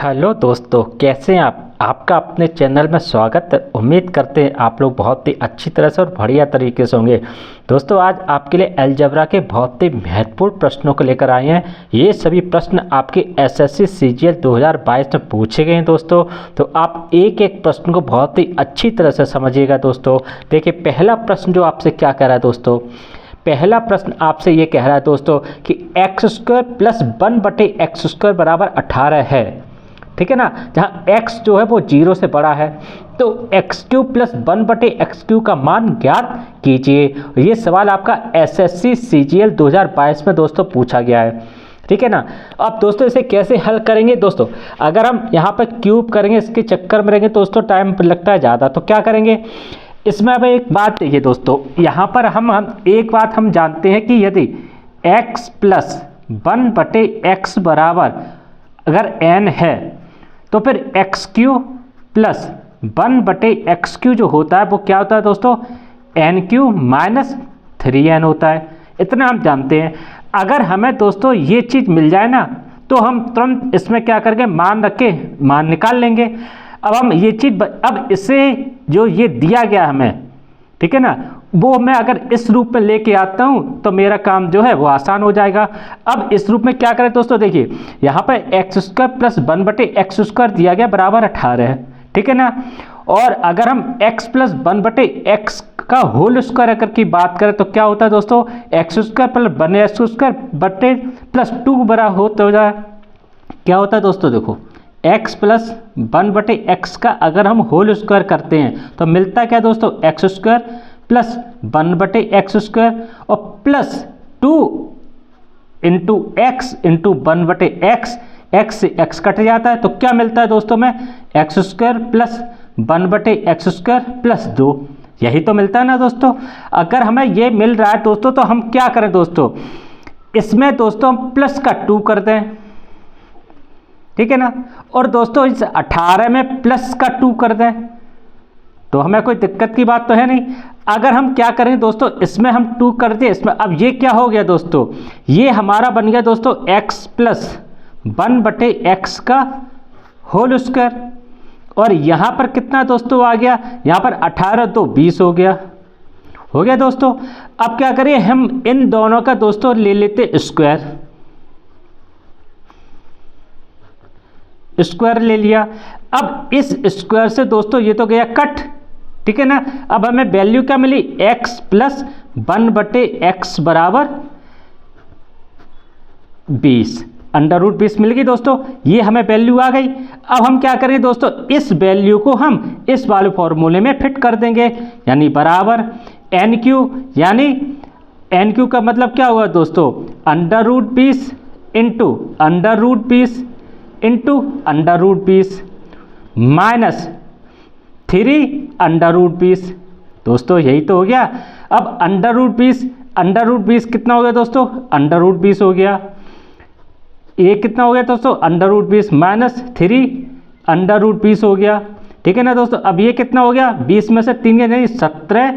Hello दोस्तों, कैसे हैं आप। आपका अपने चैनल में स्वागत है। उम्मीद करते हैं आप लोग बहुत ही अच्छी तरह से और बढ़िया तरीके से होंगे। दोस्तों, आज आपके लिए अलजेब्रा के बहुत ही महत्वपूर्ण प्रश्नों को लेकर आए हैं। ये सभी प्रश्न आपके एसएससी सीजीएल 2022 में पूछे गए हैं दोस्तों। तो आप एक एक प्रश्न को बहुत ही अच्छी तरह से समझिएगा दोस्तों। देखिए, पहला प्रश्न जो आपसे क्या कह रहा है दोस्तों, पहला प्रश्न आपसे ये कह रहा है दोस्तों कि x² प्लस 1/x² बराबर 18 है। ठीक है ना, जहाँ x जो है वो 0 से बड़ा है, तो x³ प्लस 1/x³ का मान ज्ञात कीजिए। ये सवाल आपका एसएससी सीजीएल 2022 में दोस्तों पूछा गया है। ठीक है ना। अब दोस्तों इसे कैसे हल करेंगे दोस्तों, अगर हम यहाँ पर क्यूब करेंगे, इसके चक्कर में रहेंगे दोस्तों टाइम लगता है ज़्यादा, तो क्या करेंगे इसमें। अब एक बात देखिए दोस्तों, यहाँ पर हम एक बात हम जानते हैं कि यदि x प्लस 1/x बराबर अगर n है, तो फिर x³ प्लस 1/x³ जो होता है वो क्या होता है दोस्तों, n³ माइनस 3n होता है। इतना हम जानते हैं। अगर हमें दोस्तों ये चीज़ मिल जाए ना, तो हम तुरंत इसमें क्या करके मान रख के मान निकाल लेंगे। अब हम ये चीज़ अब इसे जो ये दिया गया हमें, ठीक है ना, वो मैं अगर इस रूप में लेके आता हूँ तो मेरा काम जो है वो आसान हो जाएगा। अब इस रूप में क्या करें दोस्तों, देखिए यहाँ पर x² प्लस 1/x² दिया गया बराबर 18 है। ठीक है ना। और अगर हम x प्लस 1/x का होल स्क्वायर अगर की बात करें तो क्या होता है दोस्तों, x² प्लस 1x² बटे प्लस 2 बराबर होता है। क्या होता है दोस्तों, देखो x प्लस 1/x का अगर हम होल स्क्वायर करते हैं तो मिलता क्या दोस्तों, x² प्लस 1/x² और plus 2 into x into 1/x, x से x कट जाता है तो क्या मिलता है दोस्तों में, x² प्लस 1/x² प्लस 2, यही तो मिलता है ना दोस्तों। अगर हमें ये मिल रहा है दोस्तों तो हम क्या करें दोस्तों, इसमें दोस्तों हम प्लस का 2 कर दें। ठीक है ना। और दोस्तों इस 18 में प्लस का 2 कर दें तो हमें कोई दिक्कत की बात तो है नहीं। अगर हम क्या करें दोस्तों, इसमें हम 2 कर दिए, इसमें अब ये क्या हो गया दोस्तों, ये हमारा बन गया दोस्तों x प्लस 1/x का होल स्क्वायर। और यहाँ पर कितना दोस्तों आ गया, यहाँ पर 18 तो 20 हो गया दोस्तों। अब क्या करें, हम इन दोनों का दोस्तों ले लेते स्क्वायर ले लिया। अब इस स्क्वायर से दोस्तों ये तो गया कट। ठीक है ना। अब हमें वैल्यू क्या मिली, x प्लस 1/x बराबर 20, √20 मिल गई दोस्तों। ये हमें वैल्यू आ गई। अब हम क्या करेंगे दोस्तों, इस वैल्यू को हम इस वाले फॉर्मूले में फिट कर देंगे, यानी बराबर n³ यानी n³ का मतलब क्या हुआ दोस्तों, √20 इंटू √20 इंटू √20 माइनस 3 दोस्तों, यही तो हो गया। अब √20 कितना हो गया दोस्तों, √20 हो गया। ये कितना हो गया दोस्तों, √20 माइनस 3 हो गया। ठीक है ना दोस्तों। अब ये कितना हो गया, 20 में से 3 यानी 17,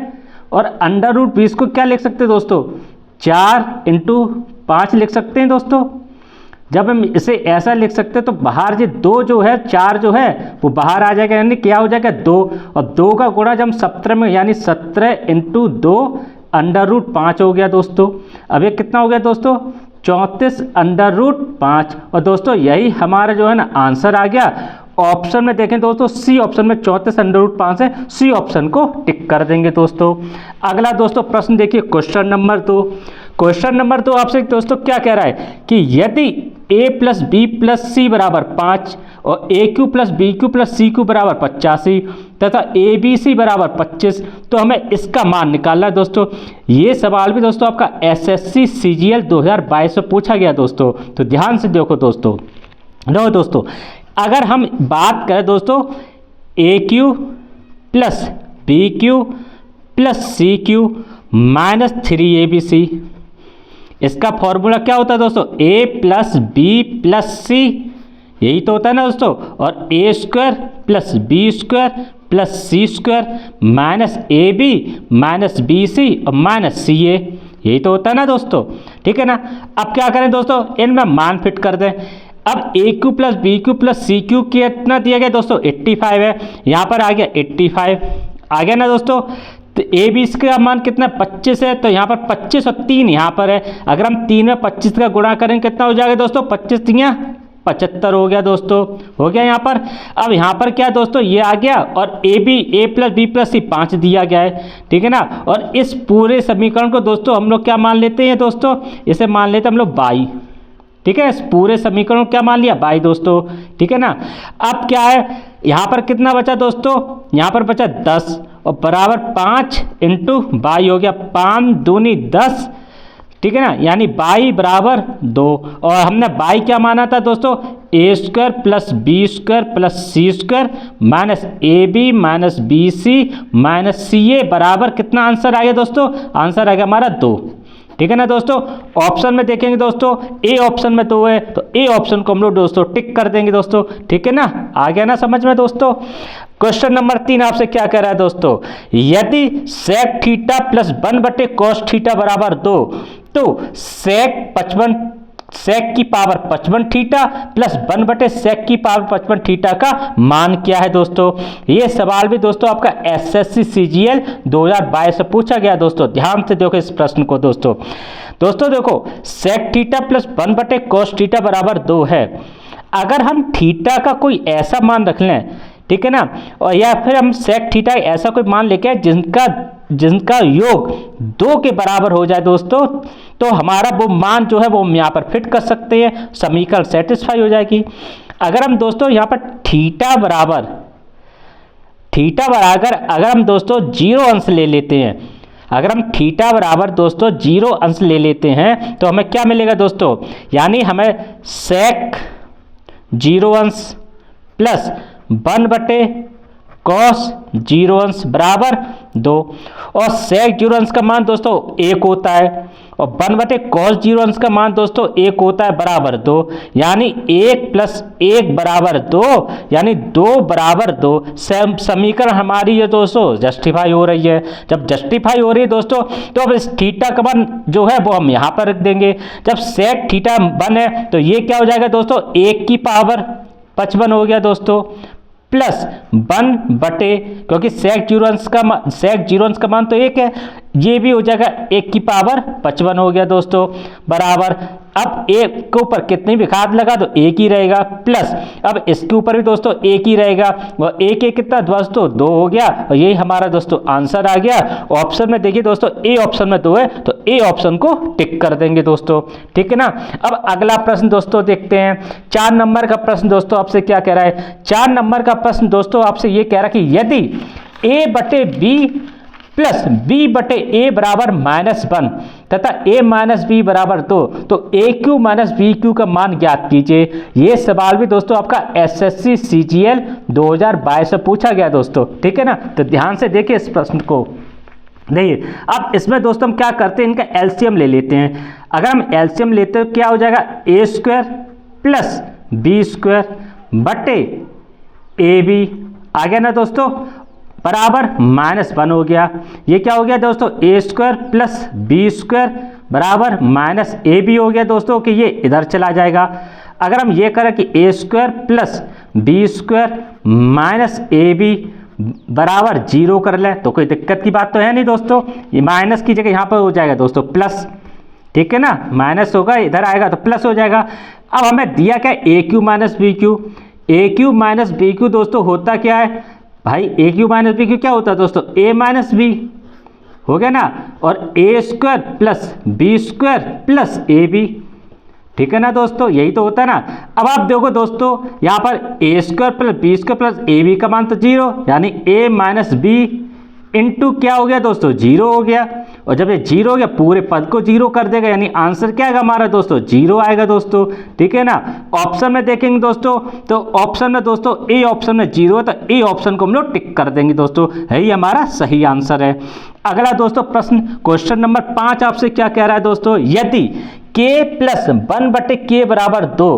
और √20 को क्या लिख सकते हैं दोस्तों, 4 इंटू 5 लिख सकते हैं दोस्तों। जब हम इसे ऐसा लिख सकते हैं तो बाहर ये 2 जो है, 4 जो है वो बाहर आ जाएगा, यानी क्या हो जाएगा 2, और 2 का गुणा जब हम 17 में, यानी 17 इंटू 2 √5 हो गया दोस्तों। अब ये कितना हो गया दोस्तों, 34 √5। और दोस्तों यही हमारा जो है ना आंसर आ गया। ऑप्शन में देखें दोस्तों, सी ऑप्शन में 34 √5 है, सी ऑप्शन को टिक कर देंगे दोस्तों। अगला दोस्तों प्रश्न देखिए, क्वेश्चन नंबर 2। क्वेश्चन नंबर 2 आपसे दोस्तों क्या कह रहा है कि यदि a प्लस बी प्लस सी बराबर 5 और AQ plus BQ plus CQ बराबर 85 तथा ABC बराबर 25, तो हमें इसका मान निकालना है दोस्तों। ये सवाल भी दोस्तों आपका एसएससी सीजीएल 2022 में पूछा गया दोस्तों। तो ध्यान से देखो दोस्तों, लो दोस्तों, अगर हम बात करें दोस्तों AQ plus BQ plus CQ minus 3ABC, इसका फॉर्मूला क्या होता है दोस्तों, a प्लस बी प्लस सी, यही तो होता है ना दोस्तों। और a² plus b² plus c² minus AB minus BC और माइनस CA, यही तो होता है ना दोस्तों। ठीक है ना। अब क्या करें दोस्तों, इनमें मान फिट कर दें। अब A Q plus B Q plus C Q कितना दिया गया दोस्तों 85 है, यहाँ पर आ गया 85 आ गया ना दोस्तों। तो ए बी का मान कितना 25 है, तो यहाँ पर 25 और 3 यहाँ पर है, अगर हम 3 में 25 का गुणा करें कितना हो जाएगा दोस्तों 25 तियाँ 75 हो गया दोस्तों, हो गया यहाँ पर। अब यहाँ पर क्या दोस्तों ये आ गया और A B A plus B plus C 5 दिया गया है, ठीक है ना। और इस पूरे समीकरण को दोस्तों हम लोग क्या मान लेते हैं दोस्तों, इसे मान लेते हैं हम लोग बाई, ठीक है। इस पूरे समीकरण को क्या मान लिया बाई दोस्तों, ठीक है ना। अब क्या है यहाँ पर कितना बचा दोस्तों, यहाँ पर बचा 10 और बराबर 5 इंटू बाई हो गया 5 दूनी 10, ठीक है ना, यानी बाई बराबर 2। और हमने बाई क्या माना था दोस्तों A square plus B square plus C square minus A B minus B C minus C A बराबर कितना आंसर आ गया दोस्तों, आंसर आ गया हमारा 2, ठीक है ना दोस्तों। ऑप्शन में देखेंगे दोस्तों ए ऑप्शन में 2 है, तो ए ऑप्शन को हम लोग दोस्तों टिक कर देंगे दोस्तों, ठीक है ना, आ गया ना समझ में दोस्तों। क्वेश्चन नंबर 3 आपसे क्या कह रहा है दोस्तों, यदि sec theta plus 1 cos theta बराबर 2, तो sec की पावर 55 थीटा प्लस 1/sec की पावर 55 थीटा का मान क्या है दोस्तों। ये सवाल भी दोस्तों आपका SSC CGL 2022 से पूछा गया दोस्तों, ध्यान से देखो इस प्रश्न को दोस्तों। दोस्तों देखो sec theta plus 1/cos theta बराबर 2 है, अगर हम थीटा का कोई ऐसा मान रख लें, ठीक है ना, और या फिर हम sec थीटा ऐसा कोई मान लेके जिनका योग 2 के बराबर हो जाए दोस्तों, तो हमारा वो मान जो है वो हम यहाँ पर फिट कर सकते हैं, समीकरण सेटिस्फाई हो जाएगी। अगर हम दोस्तों यहाँ पर थीटा बराबर अगर हम दोस्तों 0 अंश ले लेते हैं, अगर हम थीटा बराबर दोस्तों 0 अंश ले लेते हैं तो हमें क्या मिलेगा दोस्तों, यानी हमें sec 0 अंश प्लस 1/cos 0 अंश बराबर 2, और sec 0 अंश का मान दोस्तों 1 होता है और 1/cos 0 अंश का मान दोस्तों 1 होता है बराबर 2, यानी 1 प्लस 1 बराबर 2, यानी 2 बराबर 2। समीकरण हमारी ये दोस्तों जस्टिफाई हो रही है। जब जस्टिफाई हो रही है दोस्तों तो अब इस थीटा का मान जो है वो हम यहाँ पर रख देंगे। जब sec थीटा 1 है तो ये क्या हो जाएगा दोस्तों 1 की पावर 55 हो गया दोस्तों, प्लस 1 क्योंकि sec 0 अंश का मान तो 1 है, ये भी हो जाएगा 1 की पावर 55 हो गया दोस्तों, बराबर। अब एक के ऊपर कितनी भी घात लगा तो 1 ही रहेगा, प्लस अब इसके ऊपर भी दोस्तों 1 ही रहेगा, और 1 कितना दोस्तों 2 हो गया, और यही हमारा दोस्तों आंसर आ गया। ऑप्शन में देखिए दोस्तों ए ऑप्शन में 2 है, तो ए ऑप्शन को टिक कर देंगे दोस्तों, ठीक है ना। अब अगला प्रश्न दोस्तों देखते हैं, 4 नंबर का प्रश्न दोस्तों आपसे क्या कह रहा है। 4 नंबर का प्रश्न दोस्तों आपसे ये कह रहा है कि यदि a/b प्लस b/a बराबर -1 तथा a माइनस बी बराबर 2, तो AQ माइनस BQ का मान ज्ञात कीजिए। ये सवाल भी दोस्तों आपका SSC CGL 2022 से पूछा गया दोस्तों, ठीक है ना। तो ध्यान से देखिए इस प्रश्न को, देखिए अब इसमें दोस्तों हम क्या करते हैं, इनका एलसीएम ले लेते हैं। अगर हम एलसीएम लेते हैं क्या हो जाएगा a² प्लस b² बटे AB आ गया ना दोस्तों, बराबर -1 हो गया। ये क्या हो गया दोस्तों a² प्लस b² बराबर -AB हो गया दोस्तों, कि ये इधर चला जाएगा। अगर हम ये करें कि a² plus b² minus AB बराबर 0 कर लें तो कोई दिक्कत की बात तो है नहीं दोस्तों, ये माइनस की जगह यहाँ पर हो जाएगा दोस्तों प्लस, ठीक है ना, माइनस होगा इधर आएगा तो प्लस हो जाएगा। अब हमें दिया क्या AQ माइनस BQ दोस्तों होता क्या है भाई, AQ माइनस BQ क्या होता है दोस्तों A माइनस B हो गया ना, और a² plus b² plus AB, ठीक है ना दोस्तों, यही तो होता है ना। अब आप देखो दोस्तों यहाँ पर a² plus b² plus AB का मान तो 0, यानी A माइनस B इंटू क्या हो गया दोस्तों 0 हो गया, और जब ये 0 हो गया पूरे पद को 0 कर देगा, यानी आंसर क्या आएगा हमारा दोस्तों 0 आएगा दोस्तों, ठीक है ना। ऑप्शन में देखेंगे दोस्तों तो ऑप्शन में दोस्तों ए ऑप्शन में 0 है, तो ए ऑप्शन को हम लोग टिक कर देंगे दोस्तों, यही हमारा सही आंसर है। अगला दोस्तों प्रश्न क्वेश्चन नंबर 5 आपसे क्या कह रहा है दोस्तों, यदि k प्लस 1/k बराबर 2,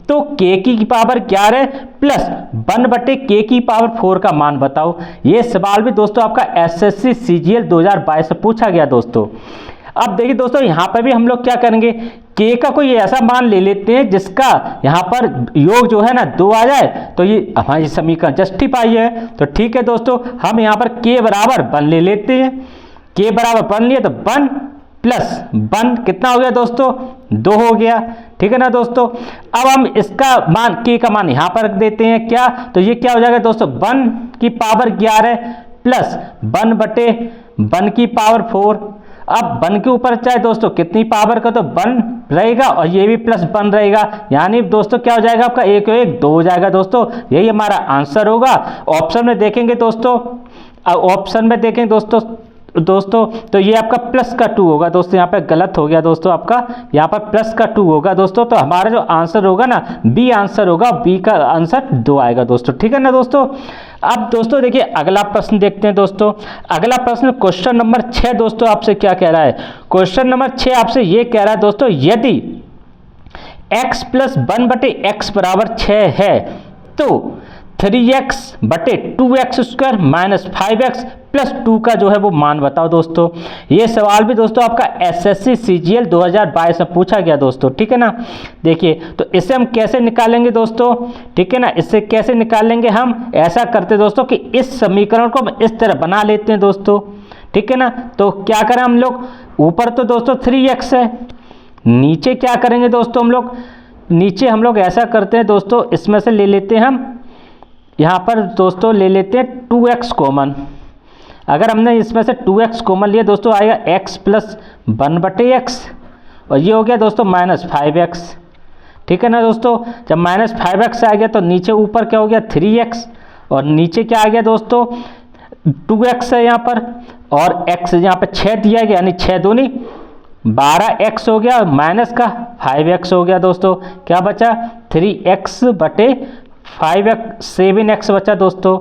तो k की पावर 11 प्लस 1/k की पावर 4 का मान बताओ। ये सवाल भी दोस्तों आपका SSC CGL 2022 से पूछा गया दोस्तों। अब देखिए दोस्तों यहाँ पर भी हम लोग क्या करेंगे, k का कोई ऐसा मान ले लेते हैं जिसका यहाँ पर योग जो है ना 2 आ जाए, तो ये हमारी समीकरण जस्टिफाई है। तो ठीक है दोस्तों, हम यहाँ पर k बराबर 1 ले लेते हैं। k बराबर 1 लिए तो 1 प्लस 1 कितना हो गया दोस्तों, 2 हो गया। ठीक है ना दोस्तों, अब हम इसका मान k का मान यहाँ पर रख देते हैं क्या, तो ये क्या हो जाएगा दोस्तों, 1 की पावर 11 प्लस 1 बटे 1 की पावर 4। अब 1 के ऊपर चाहे दोस्तों कितनी पावर का, तो 1 रहेगा और ये भी प्लस 1 रहेगा, यानी दोस्तों क्या हो जाएगा आपका 1 1 2 हो जाएगा दोस्तों। यही हमारा आंसर होगा। ऑप्शन में देखेंगे दोस्तों, ऑप्शन में देखें दोस्तों तो ये आपका प्लस का 2 होगा दोस्तों, यहाँ पे गलत हो गया दोस्तों, आपका यहाँ पर प्लस का 2 होगा दोस्तों। तो हमारा जो आंसर होगा ना, बी आंसर होगा, बी का आंसर 2 आएगा दोस्तों। ठीक है ना दोस्तों। अब दोस्तों देखिए अगला प्रश्न देखते हैं दोस्तों। अगला प्रश्न क्वेश्चन नंबर 6 दोस्तों आपसे क्या कह रहा है। क्वेश्चन नंबर 6 आपसे ये कह रहा है दोस्तों, यदि x प्लस 1 बटे x बराबर 6 है तो 3x बटे 2x square minus 5x plus 2 का जो है वो मान बताओ दोस्तों। ये सवाल भी दोस्तों आपका एसएससी सीजीएल 2022 में पूछा गया दोस्तों। ठीक है ना, देखिए तो इसे हम कैसे निकालेंगे दोस्तों। ठीक है ना, इससे कैसे निकालेंगे, हम ऐसा करते दोस्तों कि इस समीकरण को हम इस तरह बना लेते हैं दोस्तों। ठीक है ना, तो क्या करें हम लोग, ऊपर तो दोस्तों 3x है, नीचे क्या करेंगे दोस्तों हम लोग, नीचे हम लोग ऐसा करते हैं दोस्तों, इसमें से ले लेते हैं हम यहाँ पर दोस्तों ले लेते हैं 2x कॉमन। अगर हमने इसमें से 2x कॉमन लिया दोस्तों, आएगा x प्लस 1 बटे x और ये हो गया दोस्तों माइनस 5x। ठीक है ना दोस्तों, जब माइनस 5x आ गया तो नीचे ऊपर क्या हो गया 3x और नीचे क्या आ गया दोस्तों 2x है यहाँ पर, और x यहाँ पर 6 दिया गया, यानी 6 दूनी 12x हो गया, माइनस का 5x हो गया दोस्तों। क्या बचा 3x बटे 5x 7x बचा दोस्तों।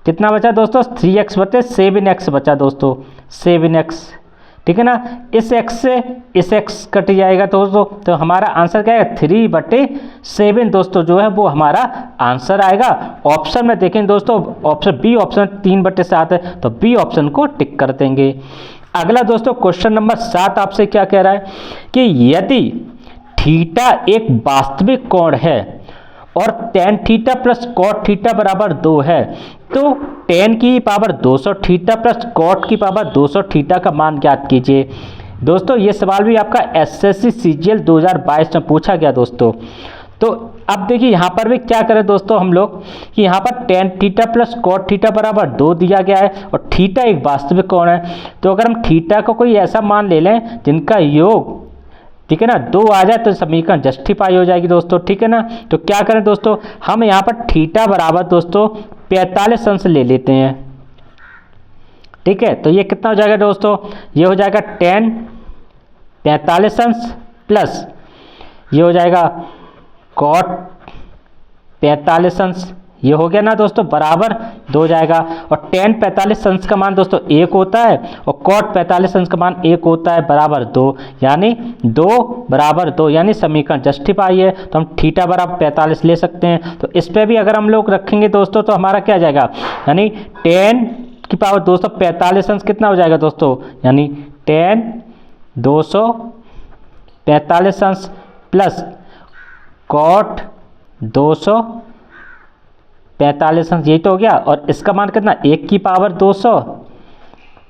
कितना बचा दोस्तों 3x बटे 7x बचा दोस्तों, 7x। ठीक है ना, इस x से इस x कट जाएगा दोस्तों, तो हमारा आंसर क्या है 3 बटे 7 दोस्तों जो है वो हमारा आंसर आएगा। ऑप्शन में देखें दोस्तों, ऑप्शन बी ऑप्शन 3 बटे 7 है, तो बी ऑप्शन को टिक कर देंगे। अगला दोस्तों क्वेश्चन नंबर 7 आपसे क्या कह रहा है कि यदि थीटा एक वास्तविक कोण है और tan theta plus cot theta बराबर 2 है तो tan की पावर 200 थीटा प्लस cot की पावर 200 थीटा का मान ज्ञात कीजिए। दोस्तों ये सवाल भी आपका एसएससी सीजीएल 2022 में पूछा गया दोस्तों। तो अब देखिए यहाँ पर भी क्या करें दोस्तों हम लोग कि यहाँ पर tan theta plus cot theta बराबर 2 दिया गया है और थीटा एक वास्तविक कोण है, तो अगर हम थीटा को कोई ऐसा मान ले लें जिनका योग ठीक है ना 2 आ जाए तो समीकरण जस्टिफाई हो जाएगी दोस्तों। ठीक है ना, तो क्या करें दोस्तों, हम यहाँ पर थीटा बराबर दोस्तों 45 अंश ले लेते हैं। ठीक है, तो ये कितना हो जाएगा दोस्तों, ये हो जाएगा tan 45 अंश प्लस ये हो जाएगा cot 45 अंश, ये हो गया ना दोस्तों बराबर 2 हो जाएगा। और tan 45 अंश का मान दोस्तों 1 होता है और cot 45 अंश का मान 1 होता है बराबर 2, यानी 2 बराबर 2, यानी समीकरण जस्टिफाई है। तो हम थीटा बराबर 45 ले सकते हैं। तो इस पर भी अगर हम लोग रखेंगे दोस्तों तो हमारा क्या जाएगा, यानी tan की पावर 245 अंश कितना हो जाएगा दोस्तों, यानी tan 245 अंश प्लस cot 245 अंश, यही तो हो गया। और इसका मान कितना 1 की पावर 200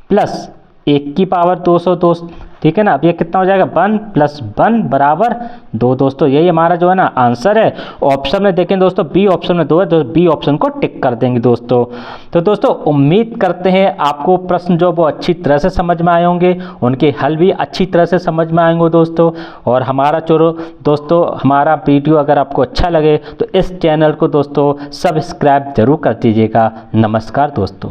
प्लस 1 की पावर 200 दोस्त। ठीक है ना, अब ये कितना हो जाएगा 1 प्लस 1 बराबर 2 दोस्तों। यही हमारा जो है ना आंसर है। ऑप्शन में देखें दोस्तों, बी ऑप्शन में 2 है, तो बी ऑप्शन को टिक कर देंगे दोस्तों। तो दोस्तों उम्मीद करते हैं आपको प्रश्न जो वो अच्छी तरह से समझ में आए होंगे, उनके हल भी अच्छी तरह से समझ में आएंगे दोस्तों। और हमारा दोस्तों हमारा वीडियो अगर आपको अच्छा लगे तो इस चैनल को दोस्तों सब्सक्राइब जरूर कर दीजिएगा। नमस्कार दोस्तों।